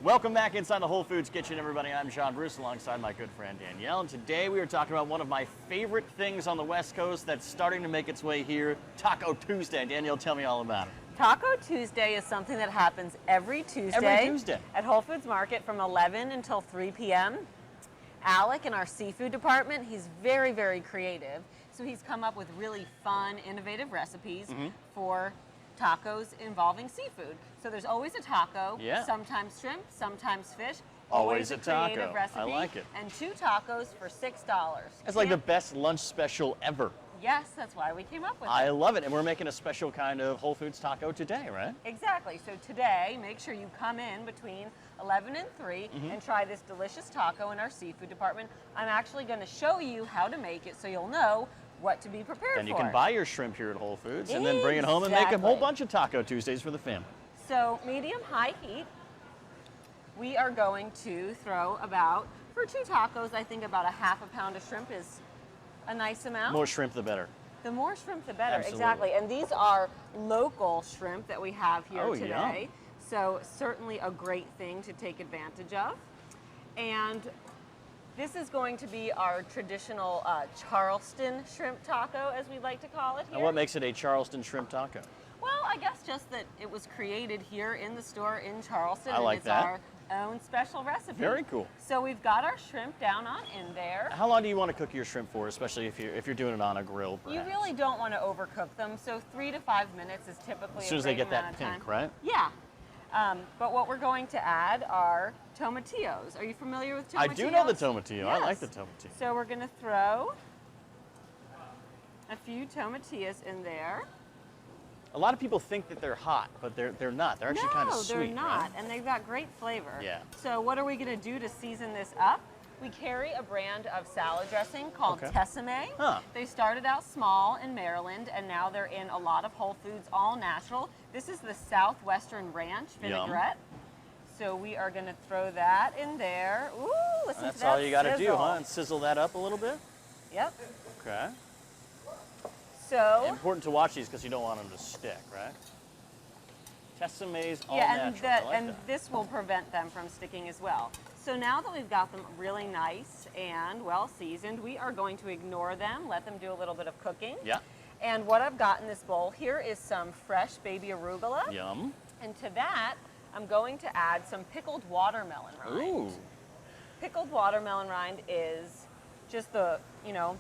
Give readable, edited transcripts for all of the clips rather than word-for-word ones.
Welcome back inside the Whole Foods Kitchen, everybody. I'm Sean Bruce alongside my good friend Danielle. And today we are talking about one of my favorite things on the West Coast that's starting to make its way here, Taco Tuesday. Danielle, tell me all about it. Taco Tuesday is something that happens every Tuesday at Whole Foods Market from 11 until 3 p.m. Alec in our seafood department, he's very, very creative. So he's come up with really fun, innovative recipes for tacos involving seafood. So there's always a taco, sometimes shrimp, sometimes fish. Always a creative taco. recipe, I like it. And 2 tacos for $6. It's like the best lunch special ever. Yes, that's why we came up with it. I love it. And we're making a special kind of Whole Foods taco today, right? Exactly. So today, make sure you come in between 11 and 3 and try this delicious taco in our seafood department. I'm actually going to show you how to make it so you'll know what to be prepared for. And you can buy your shrimp here at Whole Foods and then bring it home and make a whole bunch of Taco Tuesdays for the family. So medium-high heat, we are going to throw about, for 2 tacos, I think about a half a pound of shrimp is a nice amount. More shrimp, the better. The more shrimp, the better. Absolutely. Exactly. And these are local shrimp that we have here today. Yum. So certainly a great thing to take advantage of. And this is going to be our traditional Charleston shrimp taco, as we like to call it here. And what makes it a Charleston shrimp taco? Well, I guess just that it was created here in the store in Charleston. I like and it's that. our own special recipe. Very cool. So we've got our shrimp down on in there. How long do you want to cook your shrimp for, especially if you're doing it on a grill, perhaps? You really don't want to overcook them, so 3 to 5 minutes is typically as soon as they get that pink, right? Yeah. But what we're going to add are tomatillos. Are you familiar with tomatillos? I do know the tomatillo. Yes. I like the tomatillo. So we're going to throw a few tomatillos in there. A lot of people think that they're hot, but they're not. They're actually kind of sweet, No, they're not, right? and they've got great flavor. Yeah. So what are we going to do to season this up? We carry a brand of salad dressing called Tessemae. Huh. They started out small in Maryland, and now they're in a lot of Whole Foods, all natural. This is the Southwestern Ranch vinaigrette. So we are going to throw that in there. Ooh, listen That's to that all you got to do, sizzle. huh? And sizzle that up a little bit? Yep. Okay. So. Important to watch these because you don't want them to stick, right? Tessemae's all Yeah, natural. I like that. this will prevent them from sticking as well. So now that we've got them really nice and well seasoned, we are going to ignore them, let them do a little bit of cooking. Yeah. And what I've got in this bowl here is some fresh baby arugula. Yum. And to that, I'm going to add some pickled watermelon rind. Ooh. Pickled watermelon rind is just the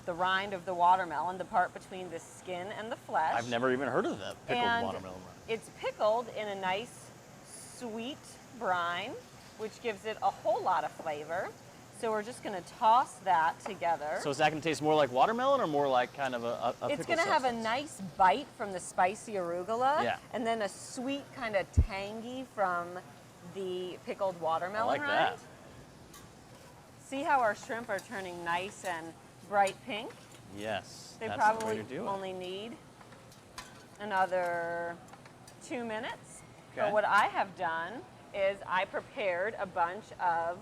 rind of the watermelon, the part between the skin and the flesh. I've never even heard of that pickled And watermelon rind. It's pickled in a nice, sweet brine, which gives it a whole lot of flavor. So we're just going to toss that together. So is that going to taste more like watermelon or more like kind of a It's pickle going to have a substance? nice bite from the spicy arugula, Yeah. and then a sweet kind of tangy from the pickled watermelon I like rind. that. See how our shrimp are turning nice and bright pink? Yes. They that's the way probably to do it. only need another 2 minutes. Okay. But what I have done is I prepared a bunch of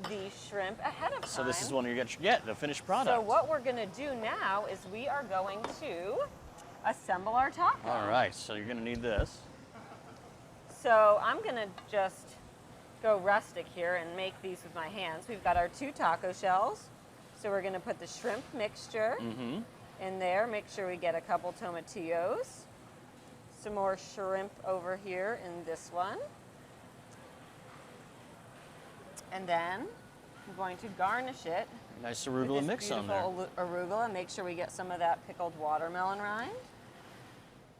the shrimp ahead of time. So this is one you get the finished product. So what we're going to do now is we are going to assemble our taco. All right. So you're going to need this. So I'm going to just go rustic here and make these with my hands. We've got our 2 taco shells. So we're going to put the shrimp mixture in there. Make sure we get a couple tomatillos. Some more shrimp over here in this one. And then I'm going to garnish it Nice with arugula this mix on beautiful there. arugula. Make sure we get some of that pickled watermelon rind.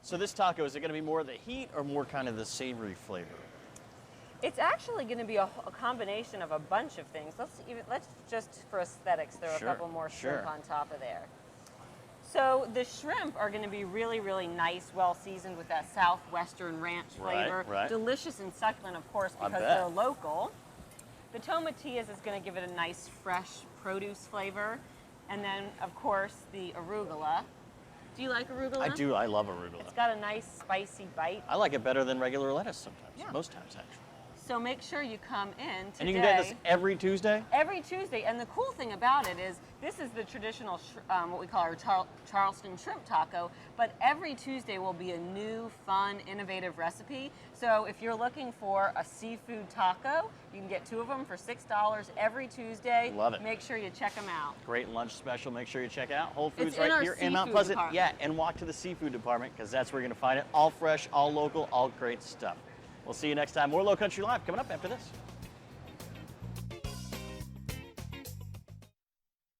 So this taco, is it going to be more of the heat or more kind of the savory flavor? It's actually going to be a combination of a bunch of things. Let's just for aesthetics throw a couple more shrimp on top of there. So the shrimp are going to be really, really nice, well seasoned with that Southwestern Ranch flavor. Right. Delicious and succulent, of course, I because bet. they're local. The tomatillas is going to give it a nice, fresh produce flavor. And then, of course, the arugula. Do you like arugula? I do. I love arugula. It's got a nice, spicy bite. I like it better than regular lettuce sometimes. Yeah. Most times, actually. So make sure you come in today. And you can get this every Tuesday? Every Tuesday. And the cool thing about it is this is the traditional, what we call our Charleston shrimp taco, but every Tuesday will be a new, fun, innovative recipe. So if you're looking for a seafood taco, you can get 2 of them for $6 every Tuesday. Love it. Make sure you check them out. Great lunch special. Make sure you check it out. Whole Foods It's in right our here in Mount seafood Pleasant. department. Yeah, and walk to the seafood department because that's where you're going to find it. All fresh, all local, all great stuff. We'll see you next time. More Low Country Live coming up after this.